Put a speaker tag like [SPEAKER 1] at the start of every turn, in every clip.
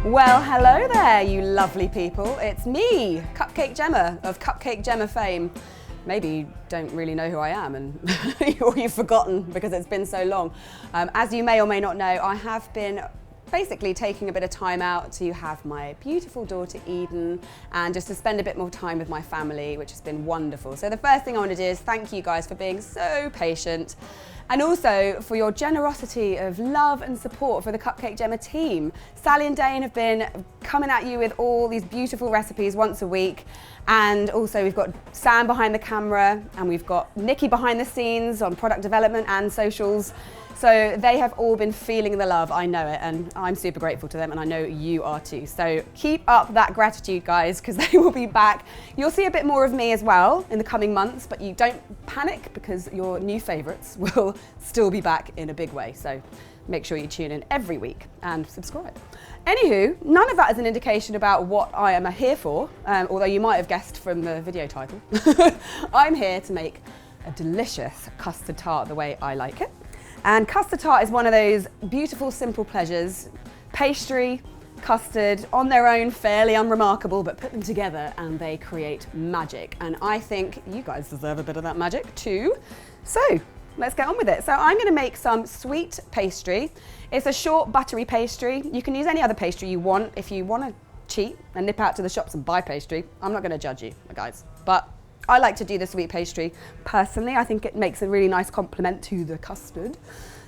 [SPEAKER 1] Well, hello there, you lovely people. It's me, Cupcake Jemma of Cupcake Jemma fame. Maybe you don't really know who I am, or you've forgotten because it's been so long. As you may or may not know, I have been basically taking a bit of time out to have my beautiful daughter Eden and just to spend a bit more time with my family, which has been wonderful. So the first thing I want to do is thank you guys for being so patient and also for your generosity of love and support for the Cupcake Jemma team. Sally and Dane have been coming at you with all these beautiful recipes once a week, and also we've got Sam behind the camera and we've got Nikki behind the scenes on product development and socials. So they have all been feeling the love, I know it, and I'm super grateful to them, and I know you are too. So keep up that gratitude, guys, because they will be back. You'll see a bit more of me as well in the coming months, but you don't panic because your new favorites will still be back in a big way. So make sure you tune in every week and subscribe. Anywho, none of that is an indication about what I am here for, although you might have guessed from the video title. I'm here to make a delicious custard tart the way I like it. And custard tart is one of those beautiful, simple pleasures. Pastry, custard, on their own, fairly unremarkable, but put them together and they create magic. And I think you guys deserve a bit of that magic too. So let's get on with it. So I'm gonna make some sweet pastry. It's a short, buttery pastry. You can use any other pastry you want. If you wanna cheat and nip out to the shops and buy pastry, I'm not gonna judge you, guys. But I like to do the sweet pastry personally. I think it makes a really nice complement to the custard.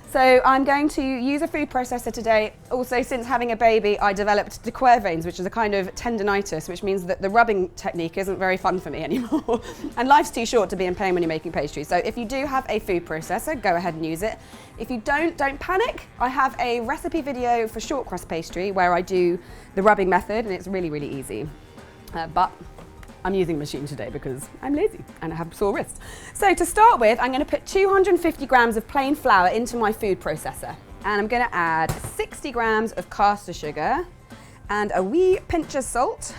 [SPEAKER 1] So I'm going to use a food processor today. Also, since having a baby, I developed de Quervains, veins, which is a kind of tendinitis, which means that the rubbing technique isn't very fun for me anymore. And life's too short to be in pain when you're making pastry. So if you do have a food processor, go ahead and use it. If you don't panic. I have a recipe video for short crust pastry where I do the rubbing method, and it's really, really easy. But I'm using a machine today because I'm lazy and I have sore wrists. So to start with, I'm going to put 250 grams of plain flour into my food processor. And I'm going to add 60 grams of caster sugar and a wee pinch of salt,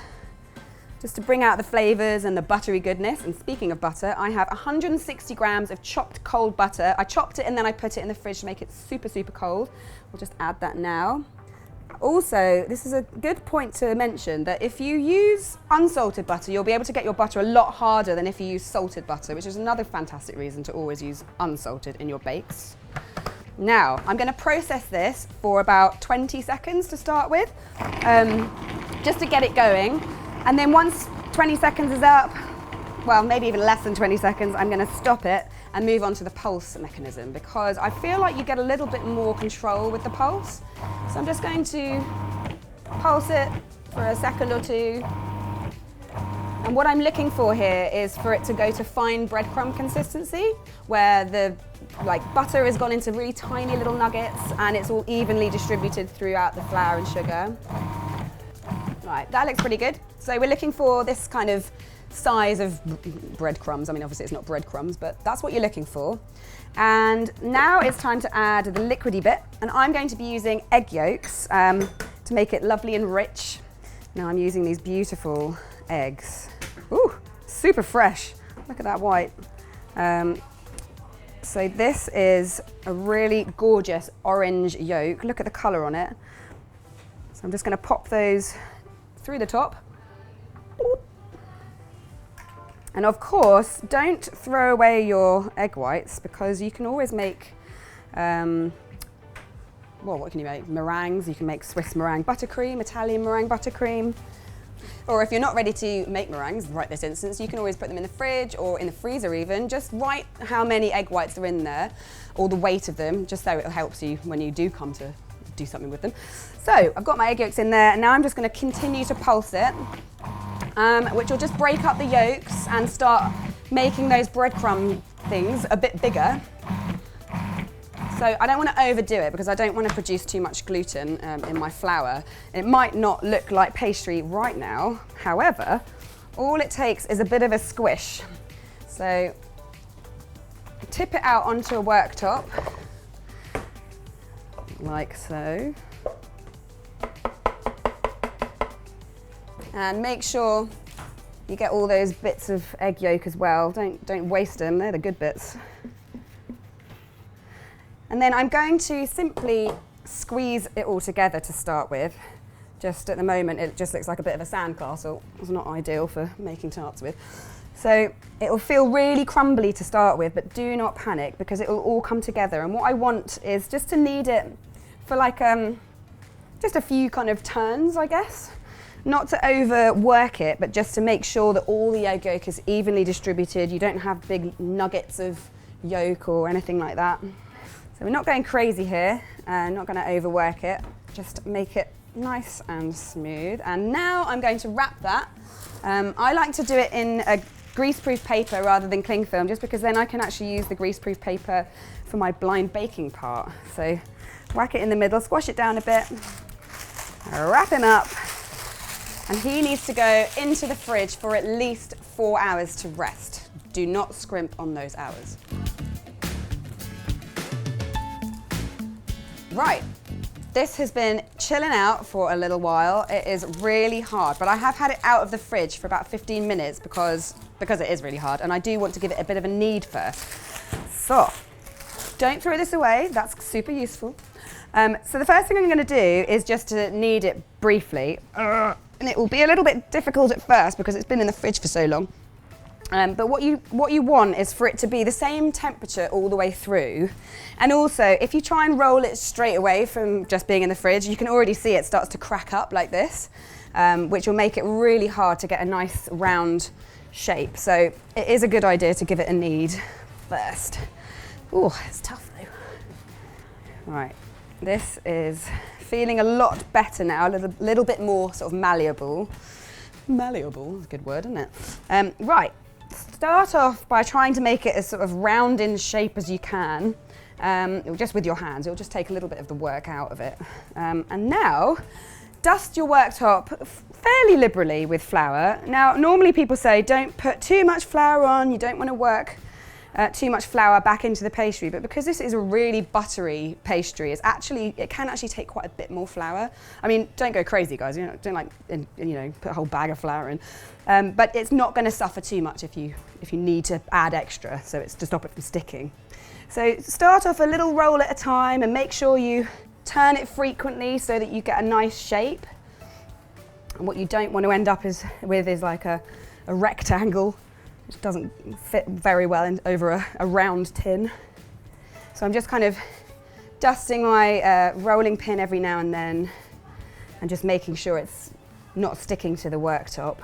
[SPEAKER 1] just to bring out the flavors and the buttery goodness. And speaking of butter, I have 160 grams of chopped cold butter. I chopped it and then I put it in the fridge to make it super, super cold. We'll just add that now. Also, this is a good point to mention that if you use unsalted butter, you'll be able to get your butter a lot harder than if you use salted butter, which is another fantastic reason to always use unsalted in your bakes. Now, I'm going to process this for about 20 seconds to start with, just to get it going. And then once 20 seconds is up, well, maybe even less than 20 seconds, I'm going to stop it and move on to the pulse mechanism, because I feel like you get a little bit more control with the pulse. So I'm just going to pulse it for a second or two. And what I'm looking for here is for it to go to fine breadcrumb consistency, where the butter has gone into really tiny little nuggets and it's all evenly distributed throughout the flour and sugar. Right, that looks pretty good. So we're looking for this kind of size of breadcrumbs. I mean, obviously it's not breadcrumbs, but that's what you're looking for. And now it's time to add the liquidy bit, and I'm going to be using egg yolks to make it lovely and rich. Now I'm using these beautiful eggs. Ooh, super fresh. Look at that white. So this is a really gorgeous orange yolk. Look at the color on it. So I'm just going to pop those through the top. And of course, don't throw away your egg whites, because you can always make, well, what can you make? Meringues. You can make Swiss meringue buttercream, Italian meringue buttercream. Or if you're not ready to make meringues right this instance, you can always put them in the fridge or in the freezer even. Just write how many egg whites are in there, or the weight of them, just so it helps you when you do come to do something with them. So I've got my egg yolks in there, and now I'm just going to continue to pulse it. Which will just break up the yolks and start making those breadcrumb things a bit bigger. So I don't want to overdo it because I don't want to produce too much gluten in my flour. It might not look like pastry right now. However, all it takes is a bit of a squish. So tip it out onto a worktop, like so. And make sure you get all those bits of egg yolk as well. Don't waste them, they're the good bits. And then I'm going to simply squeeze it all together to start with, Just at the moment, it just looks like a bit of a sandcastle. It's not ideal for making tarts with. So it will feel really crumbly to start with, but do not panic because it will all come together. And what I want is just to knead it for like just a few kind of turns, I guess. Not to overwork it, but just to make sure that all the egg yolk is evenly distributed. You don't have big nuggets of yolk or anything like that. So we're not going crazy here, not going to overwork it. Just make it nice and smooth. And now I'm going to wrap that. I like to do it in a greaseproof paper rather than cling film, just because then I can actually use the greaseproof paper for my blind baking part. So whack it in the middle, squash it down a bit, wrap him up, and he needs to go into the fridge for at least 4 hours to rest. Do not scrimp on those hours. Right, this has been chilling out for a little while. It is really hard, but I have had it out of the fridge for about 15 minutes because it is really hard, and I do want to give it a bit of a knead first. So, don't throw this away, that's super useful. So the first thing I'm going to do is just to knead it briefly. And it will be a little bit difficult at first because it's been in the fridge for so long. But what you want is for it to be the same temperature all the way through. And also, if you try and roll it straight away from just being in the fridge, you can already see it starts to crack up like this, which will make it really hard to get a nice round shape. So it is a good idea to give it a knead first. Oh, it's tough though. Right, this is feeling a lot better now, a little bit more sort of malleable. Malleable is a good word, isn't it? Right, start off by trying to make it as sort of round in shape as you can, just with your hands. It'll just take a little bit of the work out of it. And now, dust your worktop fairly liberally with flour. Now, normally people say don't put too much flour on, you don't want to work too much flour back into the pastry, but because this is a really buttery pastry, it can actually take quite a bit more flour. I mean, don't go crazy, guys. Don't put a whole bag of flour in. But it's not going to suffer too much if you need to add extra, so it's to stop it from sticking. So start off a little roll at a time and make sure you turn it frequently so that you get a nice shape. And what you don't want to end up with is like a rectangle. It doesn't fit very well over a round tin. So I'm just kind of dusting my rolling pin every now and then and just making sure it's not sticking to the worktop.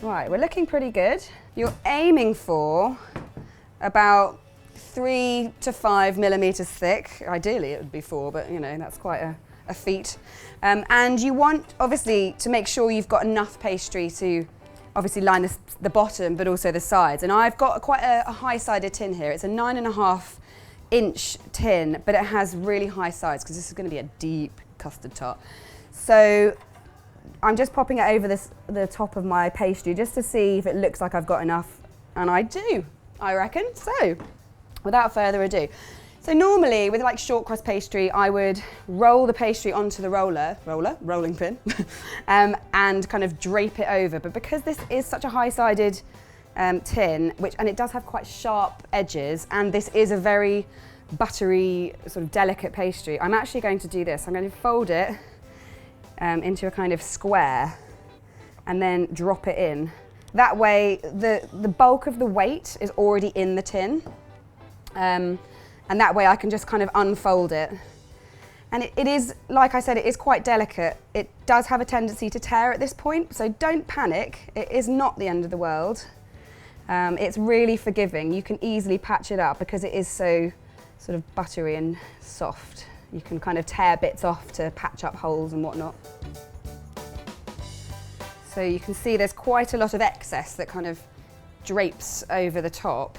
[SPEAKER 1] Right, we're looking pretty good. You're aiming for about 3 to 5 millimeters thick. Ideally it would be 4, but that's quite a feat. And you want, obviously, to make sure you've got enough pastry to obviously line the bottom, but also the sides. And I've got quite a high-sided tin here. It's a 9.5 inch tin, but it has really high sides because this is going to be a deep custard tart. So I'm just popping it over the top of my pastry just to see if it looks like I've got enough. And I do, I reckon. So without further ado, so normally with like short crust pastry, I would roll the pastry onto the rolling pin, and kind of drape it over. But because this is such a high-sided tin, and it does have quite sharp edges, and this is a very buttery, sort of delicate pastry, I'm actually going to do this. I'm going to fold it into a kind of square and then drop it in. That way, the bulk of the weight is already in the tin. And that way I can just kind of unfold it. And it is, like I said, it is quite delicate. It does have a tendency to tear at this point, so don't panic. It is not the end of the world. It's really forgiving. You can easily patch it up because it is so sort of buttery and soft. You can kind of tear bits off to patch up holes and whatnot. So you can see there's quite a lot of excess that kind of drapes over the top.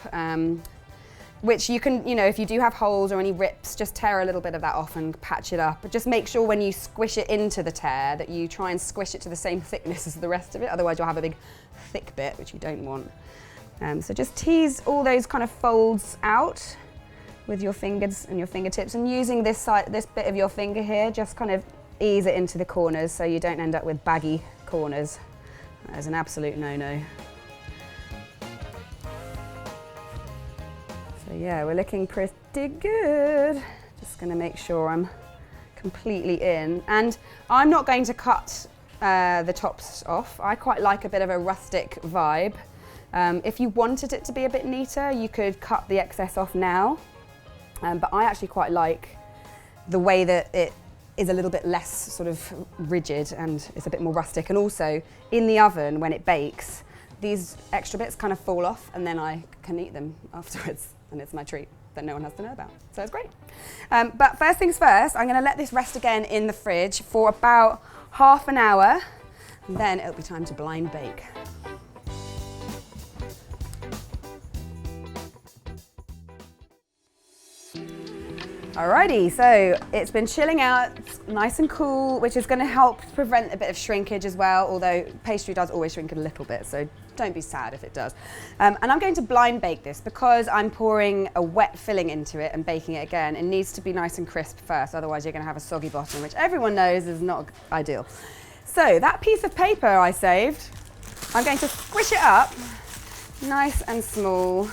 [SPEAKER 1] Which you can, if you do have holes or any rips, just tear a little bit of that off and patch it up. But just make sure when you squish it into the tear that you try and squish it to the same thickness as the rest of it, otherwise you'll have a big thick bit, which you don't want. So just tease all those kind of folds out with your fingers and your fingertips, and using this bit of your finger here, just kind of ease it into the corners so you don't end up with baggy corners. That is an absolute no-no. So yeah, we're looking pretty good. Just gonna make sure I'm completely in. And I'm not going to cut the tops off. I quite like a bit of a rustic vibe. If you wanted it to be a bit neater, you could cut the excess off now. But I actually quite like the way that it is a little bit less sort of rigid and it's a bit more rustic. And also in the oven, when it bakes, these extra bits kind of fall off and then I can eat them afterwards. And it's my treat that no one has to know about. So it's great. But first things first, I'm gonna let this rest again in the fridge for about half an hour. And then it'll be time to blind bake. Alrighty, so it's been chilling out, it's nice and cool, which is going to help prevent a bit of shrinkage as well, although pastry does always shrink a little bit, so don't be sad if it does. And I'm going to blind bake this because I'm pouring a wet filling into it and baking it again. It needs to be nice and crisp first, otherwise you're going to have a soggy bottom, which everyone knows is not ideal. So that piece of paper I saved, I'm going to squish it up, nice and small.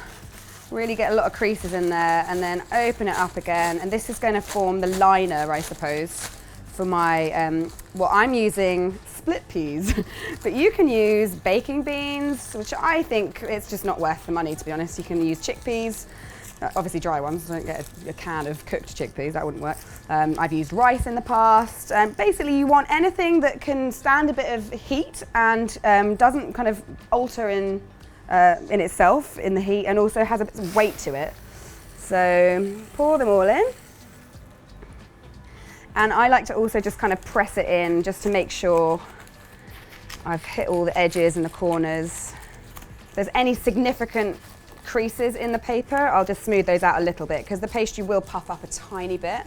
[SPEAKER 1] Really get a lot of creases in there and then open it up again. And this is going to form the liner, I suppose, for my, what I'm using, split peas. But you can use baking beans, which I think it's just not worth the money, to be honest. You can use chickpeas, obviously dry ones. Don't get a can of cooked chickpeas, that wouldn't work. I've used rice in the past. Basically, you want anything that can stand a bit of heat and doesn't kind of alter in itself in the heat and also has a bit of weight to it. So pour them all in. And I like to also just kind of press it in just to make sure I've hit all the edges and the corners. If there's any significant creases in the paper, I'll just smooth those out a little bit because the pastry will puff up a tiny bit.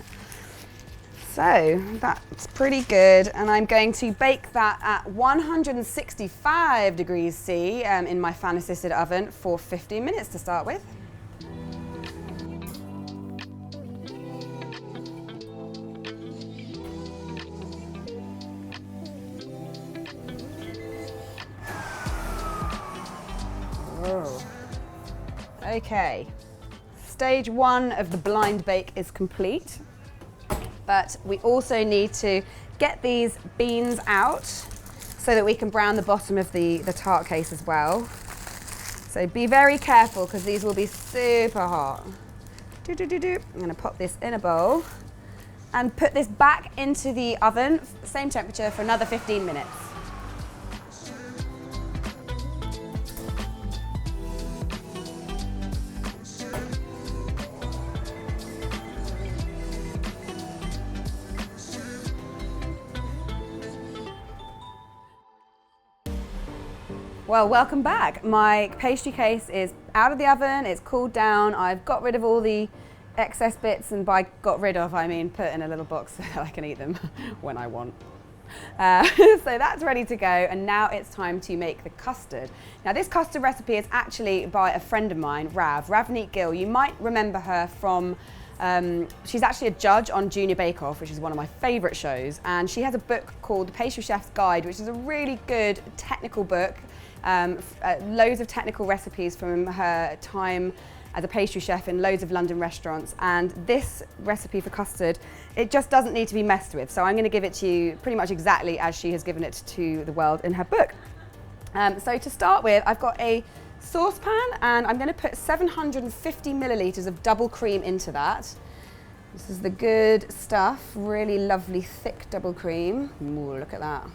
[SPEAKER 1] So that's pretty good, and I'm going to bake that at 165 degrees C in my fan-assisted oven for 15 minutes to start with. Oh. Okay, stage one of the blind bake is complete. But we also need to get these beans out so that we can brown the bottom of the tart case as well. So be very careful because these will be super hot. I'm going to pop this in a bowl and put this back into the oven, same temperature, for another 15 minutes. Well, welcome back. My pastry case is out of the oven, it's cooled down, I've got rid of all the excess bits, and by got rid of, I mean put in a little box so that I can eat them when I want. So that's ready to go, and now it's time to make the custard. Now this custard recipe is actually by a friend of mine, Ravneet Gill. You might remember her from, she's actually a judge on Junior Bake Off, which is one of my favourite shows, and she has a book called The Pastry Chef's Guide, which is a really good technical book. Loads of technical recipes from her time as a pastry chef in loads of London restaurants, and this recipe for custard, it just doesn't need to be messed with, so I'm going to give it to you pretty much exactly as she has given it to the world in her book. So to start with, I've got a saucepan and I'm going to put 750 millilitres of double cream into that. This is the good stuff, really lovely thick double cream. Ooh, look at that.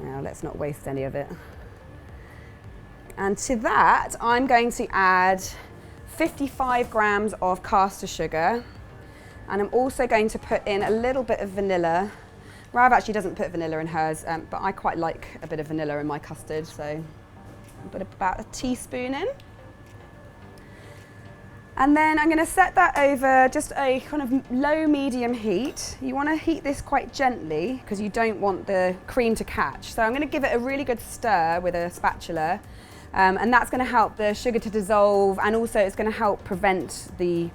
[SPEAKER 1] Now let's not waste any of it. And to that, I'm going to add 55 grams of caster sugar. And I'm also going to put in a little bit of vanilla. Rav actually doesn't put vanilla in hers, but I quite like a bit of vanilla in my custard, so I'll put about a teaspoon in. And then I'm going to set that over just a kind of low-medium heat. You want to heat this quite gently because you don't want the cream to catch. So I'm going to give it a really good stir with a spatula, and that's going to help the sugar to dissolve, and also it's going to help prevent the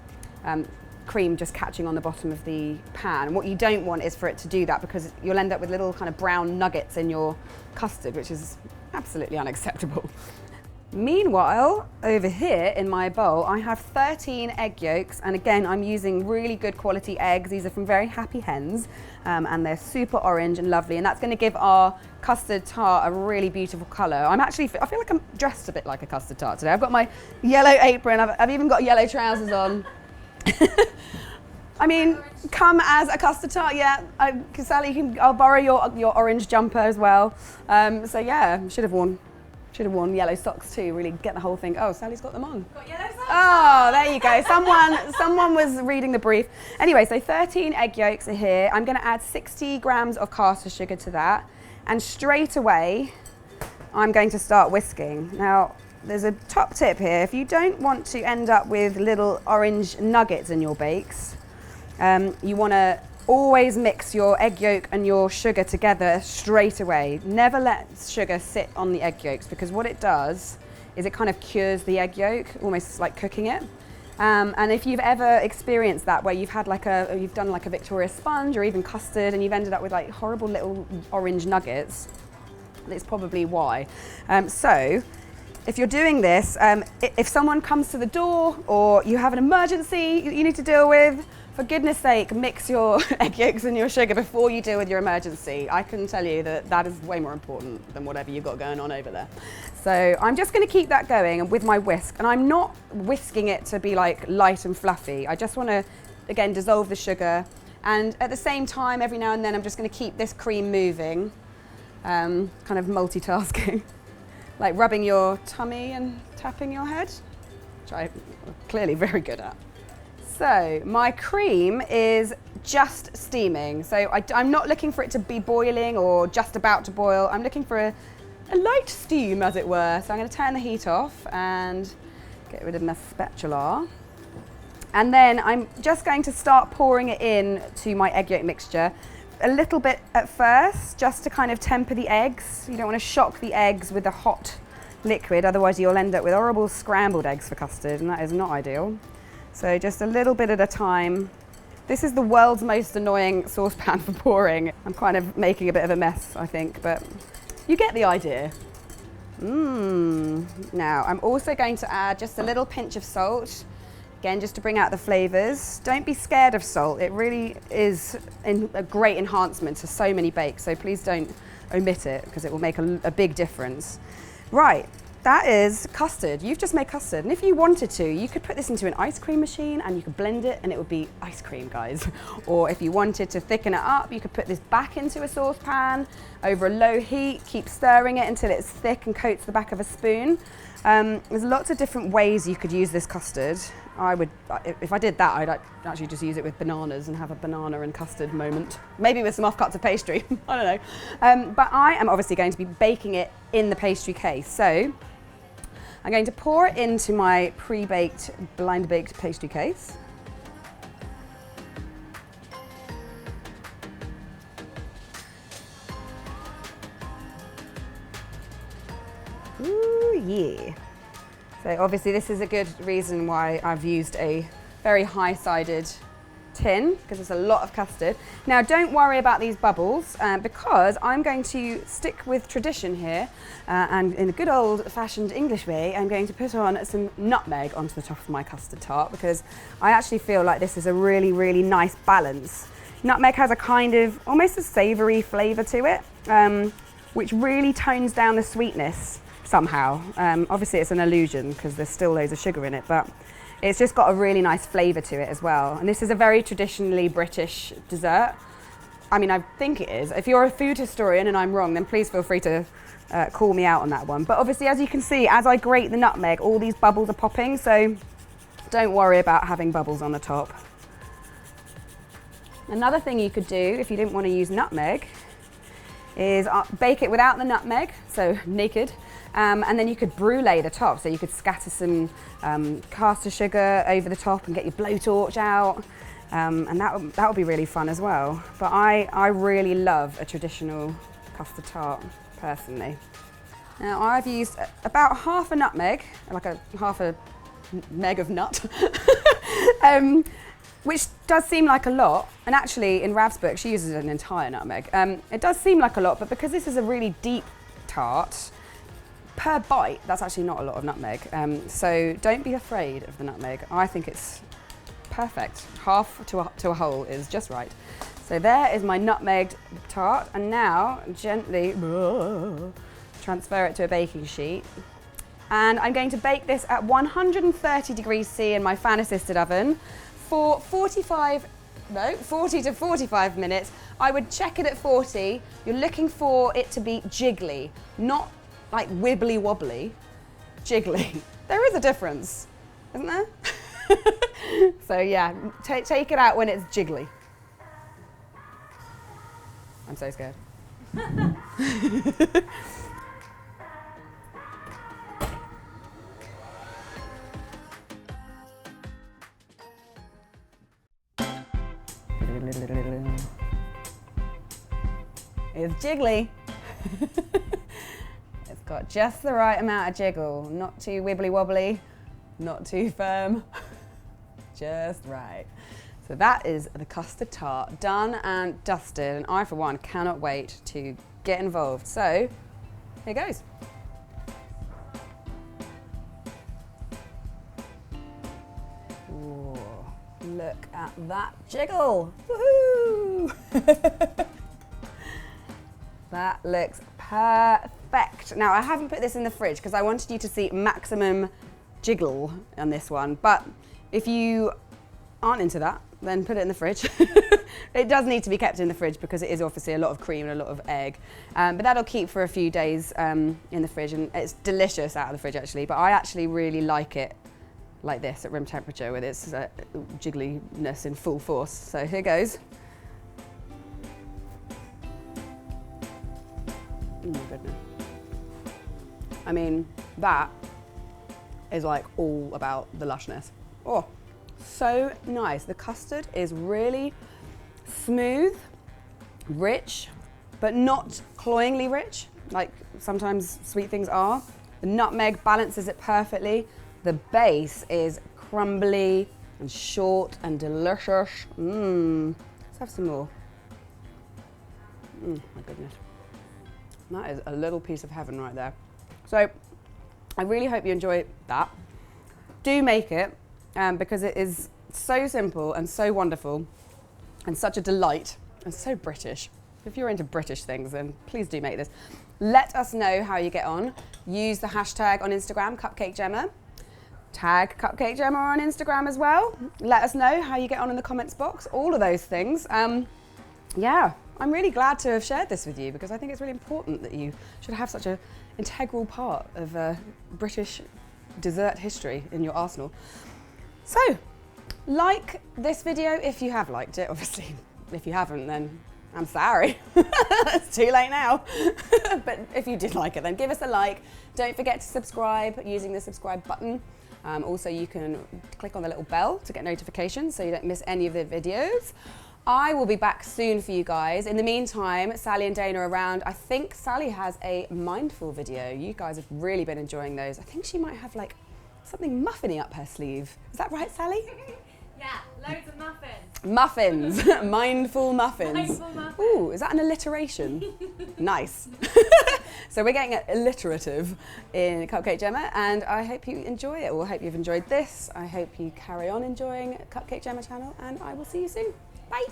[SPEAKER 1] cream just catching on the bottom of the pan. And what you don't want is for it to do that, because you'll end up with little kind of brown nuggets in your custard, which is absolutely unacceptable. Meanwhile, over here in my bowl, I have 13 egg yolks, and again, I'm using really good quality eggs. These are from Very Happy Hens, and they're super orange and lovely, and that's going to give our custard tart a really beautiful colour. I feel like I'm dressed a bit like a custard tart today. I've got my yellow apron, I've even got yellow trousers on. I mean, come as a custard tart, yeah. Sally, I'll borrow your orange jumper as well. So yeah, should have worn yellow socks too, really get the whole thing. Oh, Sally's got them on. Got yellow socks. Oh, there you go. Someone was reading the brief. Anyway, so 13 egg yolks are here. I'm going to add 60 grams of caster sugar to that. And straight away, I'm going to start whisking. Now, there's a top tip here. If you don't want to end up with little orange nuggets in your bakes, you want to always mix your egg yolk and your sugar together straight away. Never let sugar sit on the egg yolks, because what it does is it kind of cures the egg yolk, almost like cooking it. And if you've ever experienced that, where you've done like a Victoria sponge or even custard, and you've ended up with like horrible little orange nuggets, that's probably why. So if you're doing this, if someone comes to the door or you have an emergency you need to deal with, for goodness sake, mix your egg yolks and your sugar before you deal with your emergency. I can tell you that is way more important than whatever you've got going on over there. So I'm just going to keep that going with my whisk, and I'm not whisking it to be like light and fluffy. I just want to, again, dissolve the sugar, and at the same time, every now and then, I'm just going to keep this cream moving, kind of multitasking, like rubbing your tummy and tapping your head, which I'm clearly very good at. So my cream is just steaming. So I'm not looking for it to be boiling or just about to boil. I'm looking for a light steam, as it were. So I'm going to turn the heat off and get rid of my spatula. And then I'm just going to start pouring it in to my egg yolk mixture. A little bit at first, just to kind of temper the eggs. You don't want to shock the eggs with a hot liquid, otherwise you'll end up with horrible scrambled eggs for custard, and that is not ideal. So just a little bit at a time. This is the world's most annoying saucepan for pouring. I'm kind of making a bit of a mess, I think, but you get the idea. Now, I'm also going to add just a little pinch of salt, again, just to bring out the flavors. Don't be scared of salt. It really is a great enhancement to so many bakes, so please don't omit it, because it will make a big difference. Right. That is custard. You've just made custard, and if you wanted to, you could put this into an ice cream machine and you could blend it and it would be ice cream, guys. Or if you wanted to thicken it up, you could put this back into a saucepan over a low heat, keep stirring it until it's thick and coats the back of a spoon. There's lots of different ways you could use this custard. If I did that, I'd actually just use it with bananas and have a banana and custard moment. Maybe with some offcuts of pastry, I don't know. But I am obviously going to be baking it in the pastry case. So I'm going to pour it into my pre-baked, blind-baked pastry case. Ooh, yeah. So obviously this is a good reason why I've used a very high-sided tin, because there's a lot of custard. Now don't worry about these bubbles, because I'm going to stick with tradition here, and in a good old-fashioned English way, I'm going to put on some nutmeg onto the top of my custard tart, because I actually feel like this is a really, really nice balance. Nutmeg has a kind of almost a savoury flavour to it, which really tones down the sweetness somehow. Obviously it's an illusion because there's still loads of sugar in it, but it's just got a really nice flavour to it as well. And this is a very traditionally British dessert. I mean, I think it is. If you're a food historian and I'm wrong, then please feel free to call me out on that one. But obviously, as you can see, as I grate the nutmeg, all these bubbles are popping, so don't worry about having bubbles on the top. Another thing you could do, if you didn't want to use nutmeg, is bake it without the nutmeg, so naked, and then you could brulee the top, so you could scatter some caster sugar over the top and get your blowtorch out, and that would be really fun as well. But I really love a traditional custard tart, personally. Now I've used about half a nutmeg, like half a meg of nut, which does seem like a lot, and actually in Rav's book she uses an entire nutmeg. It does seem like a lot, but because this is a really deep tart, per bite, that's actually not a lot of nutmeg. So don't be afraid of the nutmeg. I think it's perfect. Half to a whole is just right. So there is my nutmegged tart, and now gently transfer it to a baking sheet. And I'm going to bake this at 130 degrees C in my fan assisted oven for 40 to 45 minutes. I would check it at 40. You're looking for it to be jiggly, not like wibbly wobbly, jiggly. There is a difference, isn't there? So yeah, take it out when it's jiggly. I'm so scared. It's jiggly. It's got just the right amount of jiggle, not too wibbly wobbly, not too firm, just right. So that is the custard tart done and dusted, and I for one cannot wait to get involved. So here goes. Ooh, look at that jiggle. Woohoo! That looks perfect. Now I haven't put this in the fridge because I wanted you to see maximum jiggle on this one, but if you aren't into that, then put it in the fridge. It does need to be kept in the fridge because it is obviously a lot of cream and a lot of egg, but that'll keep for a few days in the fridge, and it's delicious out of the fridge actually, but I actually really like it like this at room temperature with its jiggliness in full force. So here goes. Oh my goodness. I mean, that is like all about the lushness. Oh, so nice. The custard is really smooth, rich, but not cloyingly rich, like sometimes sweet things are. The nutmeg balances it perfectly. The base is crumbly and short and delicious. Let's have some more. My goodness. That is a little piece of heaven right there. So I really hope you enjoy that. Do make it because it is so simple and so wonderful and such a delight and so British. If you're into British things, then please do make this. Let us know how you get on. Use the hashtag on Instagram, CupcakeJemma. Tag CupcakeJemma on Instagram as well. Let us know how you get on in the comments box, all of those things. Yeah, I'm really glad to have shared this with you because I think it's really important that you should have such an integral part of British dessert history in your arsenal. So, like this video if you have liked it, obviously. If you haven't, then I'm sorry. It's too late now. But if you did like it, then give us a like. Don't forget to subscribe using the subscribe button. Also, you can click on the little bell to get notifications so you don't miss any of the videos. I will be back soon for you guys. In the meantime, Sally and Dana are around. I think Sally has a mindful video. You guys have really been enjoying those. I think she might have like something muffiny up her sleeve. Is that right, Sally?
[SPEAKER 2] Yeah, loads of muffins.
[SPEAKER 1] Muffins, mindful muffins.
[SPEAKER 2] Mindful muffins.
[SPEAKER 1] Ooh, is that an alliteration? Nice. So we're getting alliterative in CupcakeJemma, and I hope you enjoy it, or I hope you've enjoyed this. I hope you carry on enjoying CupcakeJemma channel, and I will see you soon. Bye.